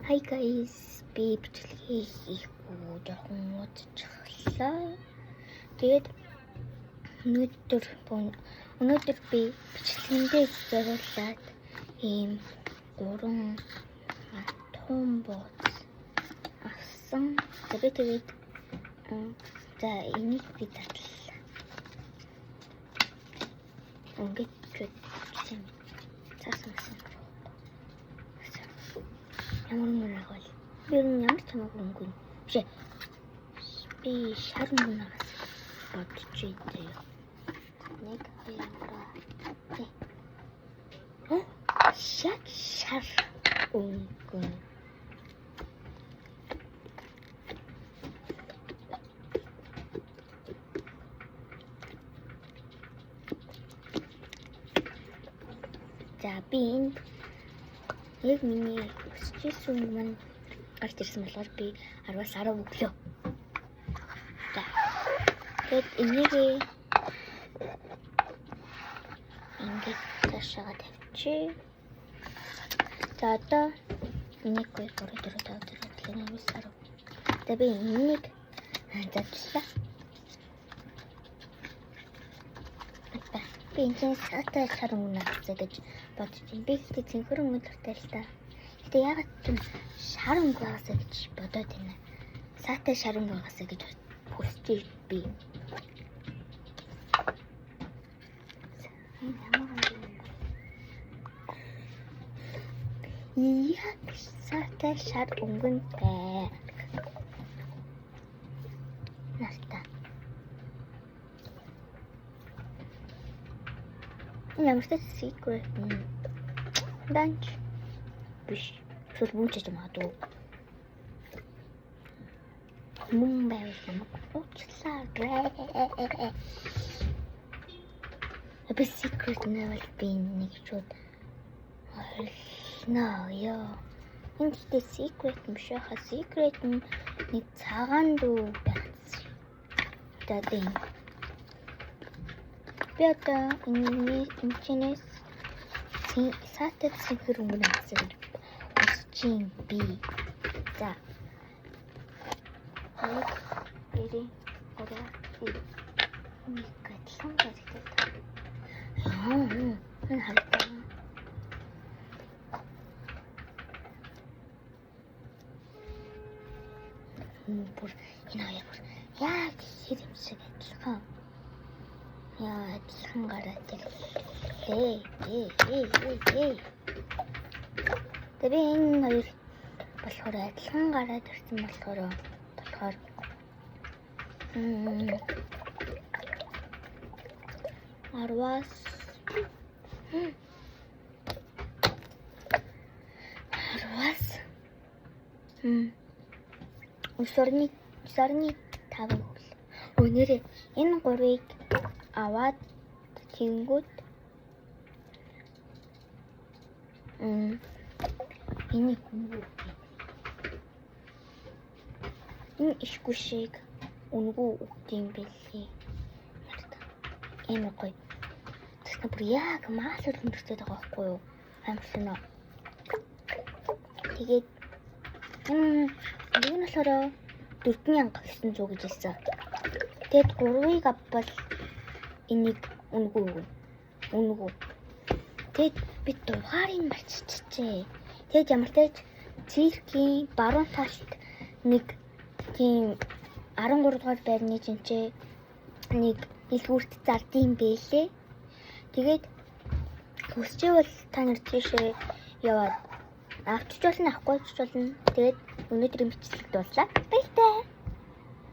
Hi guys, би бичлэгээ хийхгүй жоохон удажглаа. Тэгээд өнөөдөр би бичлэгэндээ зориулаад ийм 3 том бууз авсан. Тэгээд за энийг би задлаа. Ингээд юм цаасан. Ямар бол би ямар чамаагүй өнгөн биш би шар мунаас бодож идэв. 1 2 шар өнгөн за би яг миний өсчихсэн юм гарч ирсэн болохоор би 10-аас 10 өглөө. За. Тэгэд энийг ингээд ташаага тавьчих. За одоо 1 2 3 4 5 6 7 8 10. За би энийг задлаа. Би энэ сатай шар өмнө авцаа гэж бодож байна. Би ихтэй цэнхэр өнгөлтэй л та. Гэтэ ягаад ч шар өнгө байгаасаа гэж бодоод байна. Сатай шар өнгө байгаасаа гэж хүсэж би. Яг сатай шар өнгөнтэй. Нарта. Ямар ч secret данч биш зүйл мууч магадгүй мөн байвал намайг уучлаа би secret нэвэл би нэг чууд ойлноо ёо энэ ч secret юм шиг ха secret нэг цагаан дүү байсан дадын би одоо энэ чинээс сатай цэнхэр өнгө авсан үсчин би за эри ороо микатлан гэдэг энэ хальтаа бүр энэ хоёр яг хэрэмсэг адилхан яа адилхан гараад ирлээ. Тэр энэ хоёр болохоор адилхан гараад ирсэн болохоор 10-аас Усорны 5 хөл. Өнөөдөр энэ 3-ыг аваад тэнгүүд энийг энэ ишгүй шиг үнгүү үгдэм бэлээ. Энэ гоё. Тэсна бүр яг маасар өндөртэй байгаа байхгүй юу? Амарсан. Тэгээд энэ болохоор 4900 гэж хэлсэн. Тэгэд 3-ыг авбал энийг үнгүү. Тэгэд би дугаарыг марччихжээ. Тэгэд ямар ч циркийн баруун талд нэг тийм 13 дугаар байрны жинчээ нэг илгүүрт зардын бэлээ. Тэгээд хүсчихвэл та нар тийшээ яваад авчиж болно, авахгүй ч болно. Тэгээд өнөөдрийн бичлэгт дурлаа. Баяртай.